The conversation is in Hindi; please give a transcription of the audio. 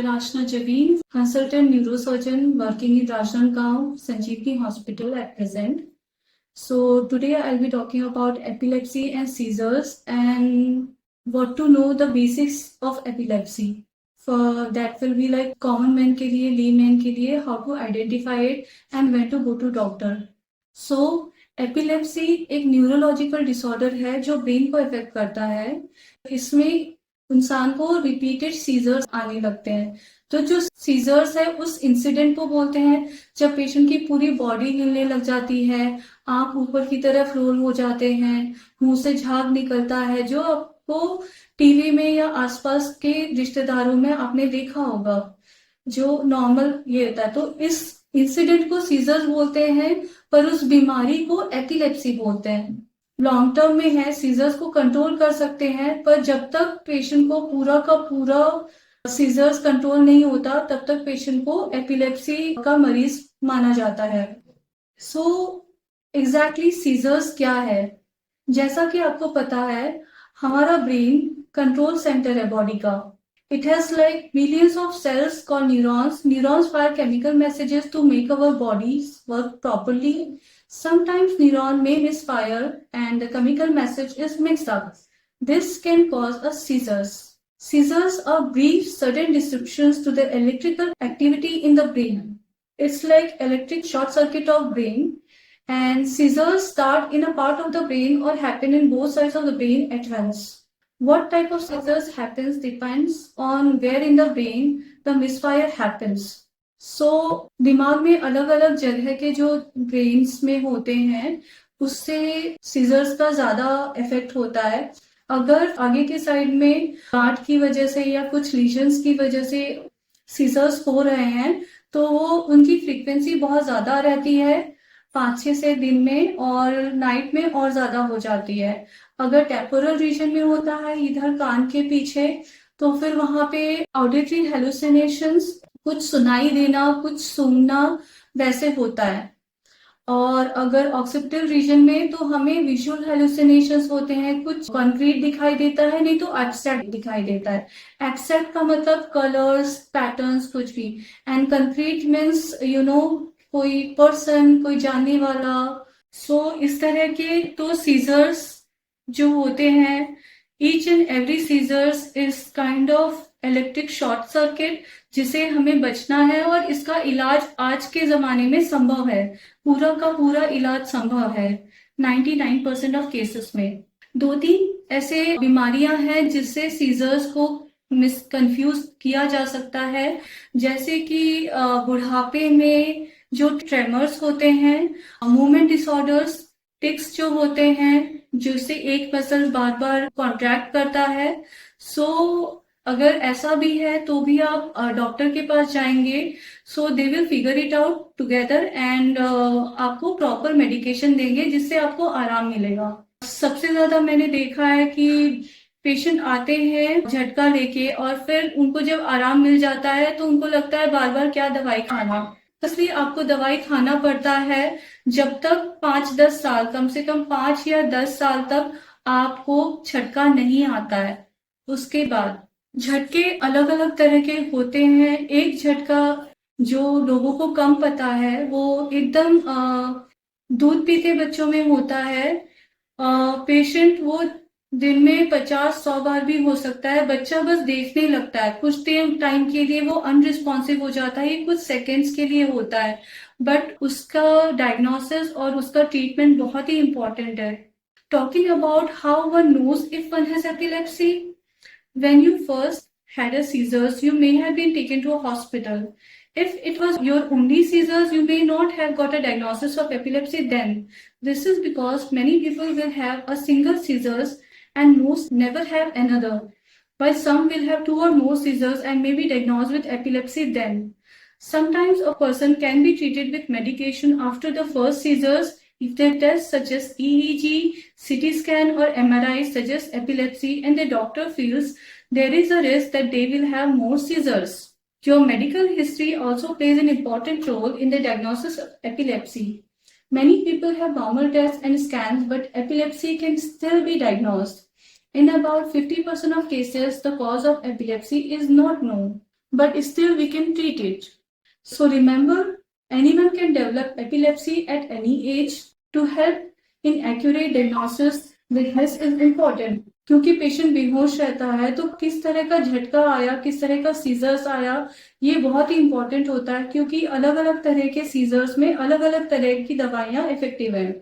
Rashna Javeen, consultant neurosurgeon working in Rajnandgaon Sanjeevani Hospital at present. So today I'll be talking about epilepsy and seizures and what to know the basics of epilepsy. For that will be like common man के लिए, layman के लिए, how to identify it and when to go to doctor. So epilepsy एक न्यूरोलॉजिकल डिसऑर्डर है जो ब्रेन को इफेक्ट करता है. इसमें इंसान को रिपीटेड सीजर्स आने लगते हैं. तो जो सीजर्स है उस इंसिडेंट को बोलते हैं जब पेशेंट की पूरी बॉडी हिलने लग जाती है, आंख ऊपर की तरफ रोल हो जाते हैं, मुंह से झाग निकलता है, जो आपको टीवी में या आसपास के रिश्तेदारों में आपने देखा होगा, जो नॉर्मल ये होता है. तो इस इंसिडेंट को सीजर्स बोलते हैं, पर उस बीमारी को एपिलेप्सी बोलते हैं. लॉन्ग टर्म में है, सीजर्स को कंट्रोल कर सकते हैं, पर जब तक पेशेंट को पूरा का पूरा सीजर्स कंट्रोल नहीं होता तब तक पेशेंट को एपिलेप्सी का मरीज माना जाता है. सो एग्जैक्टली सीजर्स क्या है? जैसा कि आपको पता है, हमारा ब्रेन कंट्रोल सेंटर है बॉडी का. It has like millions of cells called neurons. Neurons fire chemical messages to make our bodies work properly. Sometimes neuron may misfire and the chemical message is mixed up. This can cause a seizures. Seizures are brief, sudden disruptions to the electrical activity in the brain. It's like electric short circuit of brain, and seizures start in a part of the brain or happen in both sides of the brain at once. What type of seizures happens depends on where in the brain the misfire happens. So दिमाग में अलग अलग जगह के जो ब्रेन्स में होते हैं उससे सीजर्स का ज्यादा इफेक्ट होता है. अगर आगे के साइड में गांठ की वजह से या कुछ लीजन्स की वजह से सीजर्स हो रहे हैं तो वो उनकी फ्रीक्वेंसी बहुत ज्यादा रहती है 5-6 से दिन में, और नाइट में और ज्यादा हो जाती है. अगर टेम्पोरल रीजन में होता है इधर कान के पीछे, तो फिर वहां पे ऑडिटरी हेलुसिनेशंस, कुछ सुनाई देना, कुछ सूंघना वैसे होता है. और अगर ऑक्सिपिटल रीजन में तो हमें विजुअल हेलुसिनेशंस होते हैं, कुछ कंक्रीट दिखाई देता है, नहीं तो एब्स्ट्रैक्ट दिखाई देता है. एब्स्ट्रैक्ट का मतलब कलर्स, पैटर्न्स, कुछ भी, एंड कंक्रीट मीन्स कोई पर्सन, कोई जानने वाला. सो इस तरह के तो सीजर्स जो होते हैं, each and every seizures is kind of electric short circuit जिसे हमें बचना है, और इसका इलाज आज के जमाने में संभव है. पूरा का पूरा इलाज संभव है 99% ऑफ केसेस में. 2-3 ऐसे बीमारियां हैं जिससे सीजर्स को कंफ्यूज किया जा सकता है, जैसे कि बुढ़ापे में जो ट्रेमर्स होते हैं, मूवमेंट डिसऑर्डर्स, टिक्स जो होते हैं जिससे एक मसल बार बार कॉन्ट्रैक्ट करता है. सो अगर ऐसा भी है तो भी आप डॉक्टर के पास जाएंगे. So they will figure it out together and आपको प्रॉपर मेडिकेशन देंगे जिससे आपको आराम मिलेगा. सबसे ज्यादा मैंने देखा है कि पेशेंट आते हैं झटका लेके और फिर उनको जब आराम मिल जाता है तो उनको लगता है बार बार क्या दवाई खाना. इसलिए आपको दवाई खाना पड़ता है जब तक 5-10 साल, कम से कम 5 या 10 साल तक आपको झटका नहीं आता है. उसके बाद झटके अलग अलग तरह के होते हैं. एक झटका जो लोगों को कम पता है वो एकदम दूध पीते बच्चों में होता है. पेशेंट वो दिन में 50-100 बार भी हो सकता है. बच्चा बस देखने लगता है, कुछ टाइम के लिए वो अनरिस्पॉन्सिव हो जाता है, ये कुछ सेकेंड्स के लिए होता है, बट उसका डायग्नोसिस और उसका ट्रीटमेंट बहुत ही इंपॉर्टेंट है. Talking about how one knows if one has epilepsy. When you first had a seizures, you may have been taken to a hospital. If it was your only seizures, you may not have got a diagnosis of epilepsy then. This is because many people will have a single seizures and most never have another, while some will have 2 or more seizures and may be diagnosed with epilepsy then. Sometimes a person can be treated with medication after the first seizures if their tests such as EEG, CT scan or MRI suggest epilepsy and the doctor feels there is a risk that they will have more seizures. Your medical history also plays an important role in the diagnosis of epilepsy. Many people have normal tests and scans, but epilepsy can still be diagnosed. In about 50% of cases, the cause of epilepsy is not known. but still we can treat it. So remember, anyone can develop epilepsy at any age. To help in accurate diagnosis, witness is important. क्योंकि पेशेंट बेहोश रहता है तो किस तरह का झटका आया, किस तरह का सीजर्स आया, ये बहुत ही इंपॉर्टेंट होता है क्योंकि अलग अलग तरह के सीजर्स में अलग अलग तरह की दवाइयां इफेक्टिव हैं.